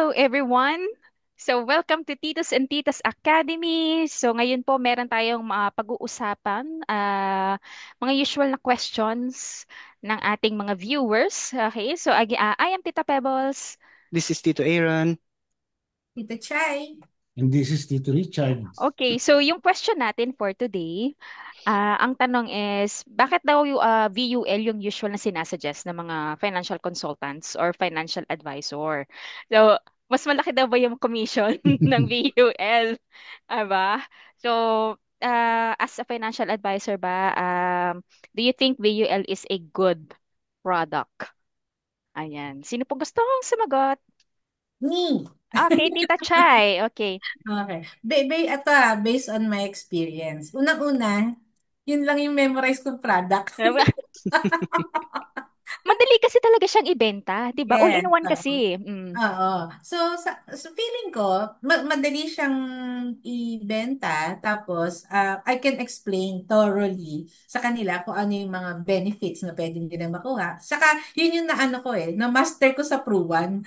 Hello everyone! So welcome to Titos and Titas Academy. So ngayon po meron tayong pag-uusapan, mga usual na questions ng ating mga viewers. Okay, so I am Tita Pebbles. This is Tito Aaron. Tita Chai. And this is Tito Richard. Okay, so yung question natin for today, ang tanong is, bakit daw yung VUL yung usual na sinasuggest ng mga financial consultants or financial advisor? So, mas malaki daw ba yung commission ng VUL? Aba? So, as a financial advisor ba, do you think VUL is a good product? Ayan. Sino po gusto kong sumagot? Me. Okay, Tita Chai. Okay. Okay. Ito based on my experience. Unang-una, yun lang yung memorize kong product. Madali kasi talaga siyang ibenta, 'di ba? All in Yes. one kasi. Mm. Oo. So feeling ko, madali siyang ibenta. Tapos, I can explain thoroughly sa kanila kung ano yung mga benefits na pwede nila makuha. Saka, yun yung naano ko na-master ko sa Pruwan.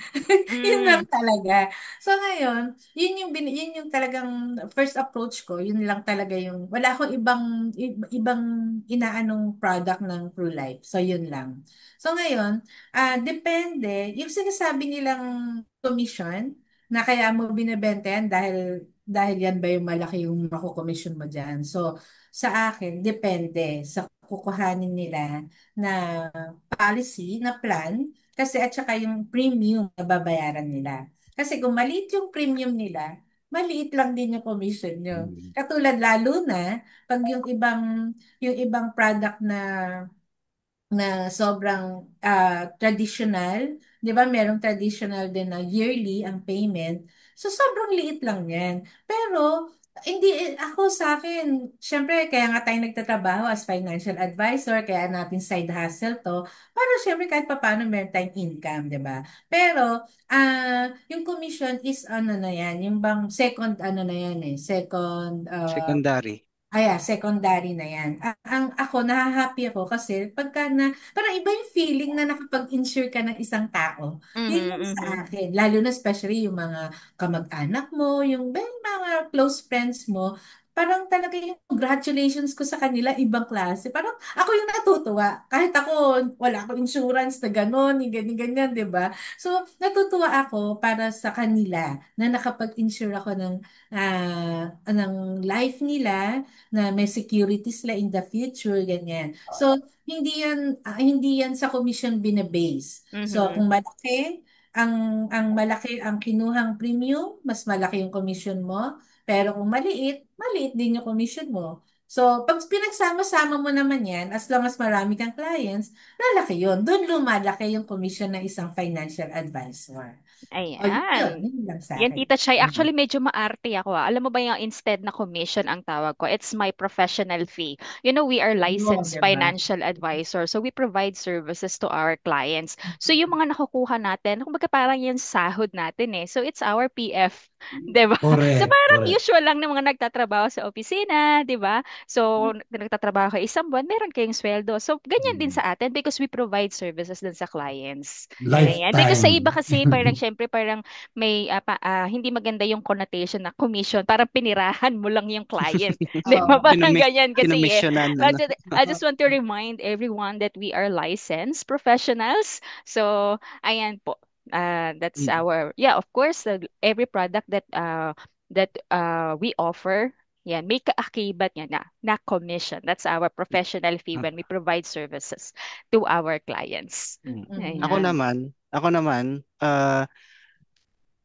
Yun lang Mm. talaga. So ngayon, yun yung talagang first approach ko. Yun lang talaga yung, wala akong ibang inaanong product ng True Life. So yun lang. So ngayon, depende. Yung sinasabi nilang commission, na kaya mo binebenta yan dahil yan ba yung malaki yung makukomission mo dyan. So, sa akin, depende sa kukuhanin nila na policy, na plan, kasi at saka yung premium na babayaran nila. Kasi kung maliit yung premium nila, maliit lang din yung commission nyo. Katulad lalo na pag yung ibang product na sobrang traditional, 'di ba? Merong traditional din na yearly ang payment. So sobrang liit lang 'yan. Pero hindi ako sa akin, syempre kaya nga tayo nagtatrabaho as financial advisor, kaya natin side hustle to, para syempre kahit papaano meron tayong income, 'di ba? Pero yung commission is ano na 'yan, yung bang second ano na 'yan second Secondary. secondary na yan. Ang ako, nahahappy ako kasi pagka parang iba yung feeling na nakapag-insure ka ng isang tao. Yun yung Mhm, mhm. sa akin. Lalo na especially yung mga kamag-anak mo, yung mga close friends mo. Parang talaga yung congratulations ko sa kanila, ibang klase. Parang ako yung natutuwa. Kahit ako, wala akong insurance na gano'n, yung ganyan-ganyan, di ba? So, natutuwa ako para sa kanila na nakapag-insure ako ng life nila, na may securities la in the future, ganyan. So, hindi yan sa commission binabase. So, Mhm. kung malaki ang kinuhang premium, mas malaki yung commission mo. Pero kung maliit, maliit din yung commission mo. So, pag pinagsama-sama mo naman yan, as long as marami kang clients, lalaki yun. Doon lumalaki yung commission ng isang financial advisor. O, yun. Ayan. Yun lang sa Yan, akin. Tita Chay. Mm. Actually, medyo maarte ako. Alam mo ba yung instead na commission ang tawag ko? It's my professional fee. You know, we are Yun, licensed diba? financial advisor. So, we provide services to our clients. So, yung mga nakukuha natin, kumbaga parang yung sahod natin eh. So, it's our PF. 'Di ba? So, Correct, parang correct. usual lang ng mga nagtatrabaho sa opisina, 'di ba? So, nagtatrabaho kayo isang buwan, meron kayong sweldo. So, ganyan din Mm. sa atin because we provide services din sa clients. Ganyan. Because sa iba Lifetime. kasi, parang syempre, parang may hindi maganda yung connotation na commission, parang pinirahan mo lang yung client. 'Di ba? Oo. Parang ganyan kasi eh. Kinomisyonan, I ano? just, I just want to remind everyone that we are licensed professionals. So, ayan po. That's Mm. our, yeah, of course, every product that we offer, yan, may kaakibat niya na commission. That's our professional fee Ah, when we provide services to our clients. mm. Ako Mhm. Ayan. naman, ako naman,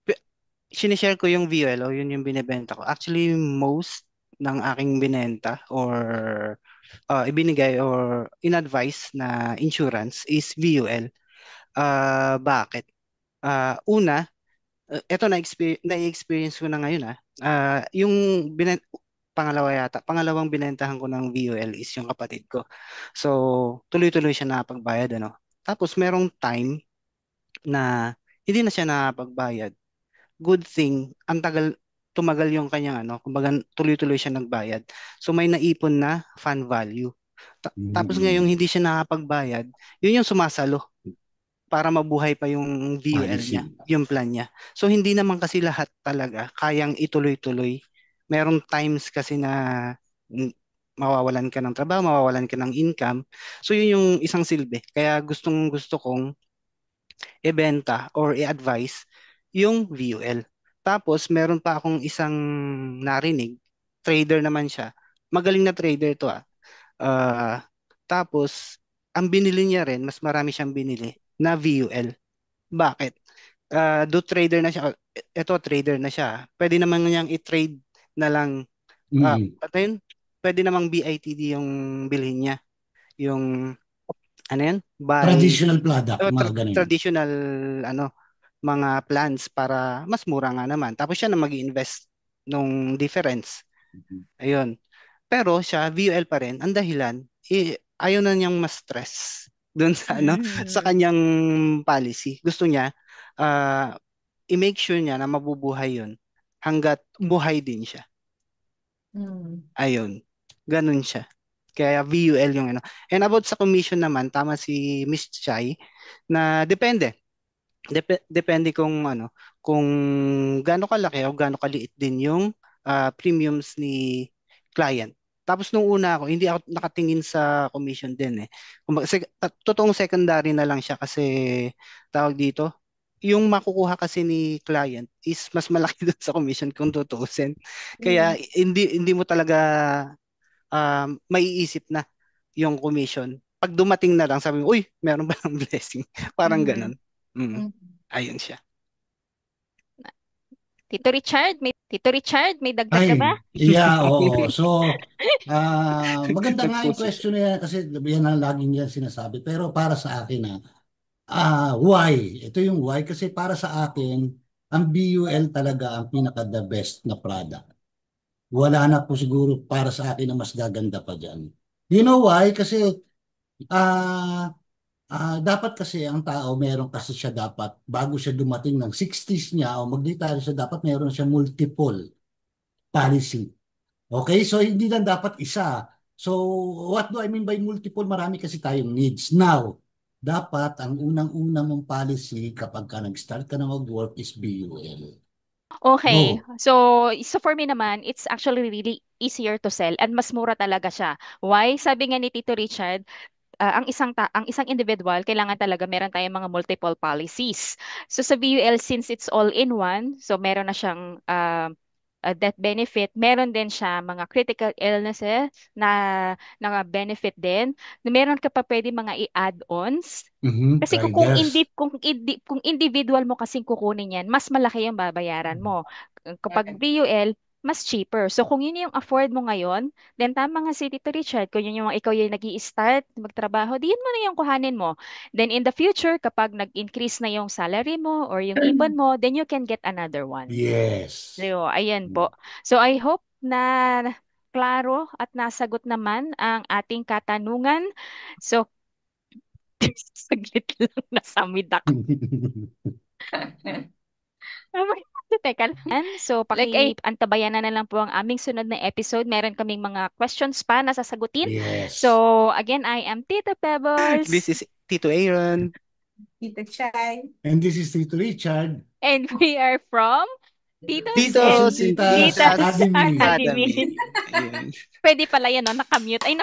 pi- sinishare ko yung VUL o yun yung binebenta ko. Actually, most ng aking binenta or ibinigay or in-advise na insurance is VUL. Bakit? Una, eto na-experience ko na ngayon yung pangalawa yata, pangalawang binentahan ko ng VUL is yung kapatid ko. So, tuloy-tuloy siya nakapagbayad, ano. Tapos merong time na hindi na siya nakapagbayad. Good thing, tumagal yung kanyang ano, kumbaga tuloy-tuloy siya nagbayad. So may naipon na fan value. Tapos ngayong Mm. hindi siya nakapagbayad, yun yung sumasalo para mabuhay pa yung VUL niya, Policy. yung plan niya. So hindi naman kasi lahat talaga kayang ituloy-tuloy. Merong times kasi na mm, mawawalan ka ng trabaho, mawawalan ka ng income. So yun yung isang silbi. Kaya gustong gusto kong ibenta or i-advise yung VUL. Tapos meron pa akong isang narinig, trader naman siya. Magaling na trader to ah. Ah, tapos ang binili niya rin, mas marami siyang binili na VUL. Bakit? Do trader na siya. Ito trader na siya. Pwede naman niyang i-trade na lang Mm. ano yun? Pwede namang BITD yung bilhin niya. Yung ano yan? Buy Traditional product, mga ganun. traditional ano mga plans para mas mura nga naman. Tapos siya na mag-invest nung difference. Ayun. Pero siya, VUL pa rin. Ang dahilan, ayaw na niyang ma-stress doon sa ano, sa Mm. kanyang policy. Gusto niya ah, i-make sure niya na mabubuhay 'yun hangga't buhay din siya. Mm. Ayun. Ganun siya. Kaya VUL yung ano. And about sa commission naman, tama si Miss Chai na depende. Depende kung ano, kung gaano kalaki o gaano kaliit din yung premiums ni client. Tapos nung una ako, hindi ako nakatingin sa commission din eh. Totoong secondary na lang siya kasi tawag dito, yung makukuha kasi ni client is mas malaki dun sa commission kung tutuusin. Kaya Mm. hindi mo talaga maiisip na yung commission. Pag dumating na lang, sabi mo, uy, meron ba ng blessing? Parang Mhm. ganun. Mm. Mm. Ayun siya. Tito Richard, may dagdag ka ba? Ay, yeah, oo. So, maganda nga yung Nagpuso. question na yan kasi yan ang laging yan sinasabi. Pero para sa akin why? Ito yung why kasi para sa akin, ang BUL talaga ang pinaka the best na product. Wala na po siguro para sa akin na mas gaganda pa dyan. You know why? Kasi ah dapat kasi ang tao meron kasi siya dapat bago siya dumating ng 60s niya o mag-retire siya dapat meron siya multiple policy. Okay? So hindi lang dapat isa. So what do I mean by multiple? Marami kasi tayong needs. Now, dapat ang unang-una mong policy kapag ka nag-start ka na mag-work is BUL. Okay. Go. So for me naman, it's actually really easier to sell and mas mura talaga siya. Why? Sabi nga ni Tito Richard, ang isang individual kailangan talaga meron tayong mga multiple policies. So sa VUL, since it's all in one, so meron na siyang death benefit, meron din siya mga critical illnesses na benefit din. Na meron ka pa pwede mga i-add-ons. Kasi Riders. kung individual mo kasing kukunin yan, mas malaki yung babayaran mo. Kapag Correct. VUL, mas cheaper. So kung yun yung afford mo ngayon, then tama nga si Tito Richard, kung yun yung ikaw yung nag start magtrabaho, di yun mo na yung kuhanin mo. Then in the future, kapag nag-increase na yung salary mo or yung ipon mo, then you can get another one. Yes. So, ayan po. So I hope na klaro at nasagot naman ang ating katanungan. So, saglit lang, nasamid ako. Teka lang. So, antabayan na lang po ang aming sunod na episode. Meron kaming mga questions pa na sasagutin. Yes. So, again, I am Tita This Pebbles. is Tito Aaron. Tito Chai. And this is Tito Richard. And we are from Titos Titos and and Titos and Titas Titas Titas Academy. Academy. Academy. Ayun. Pwede pala yan, no? Nakamute. Ay,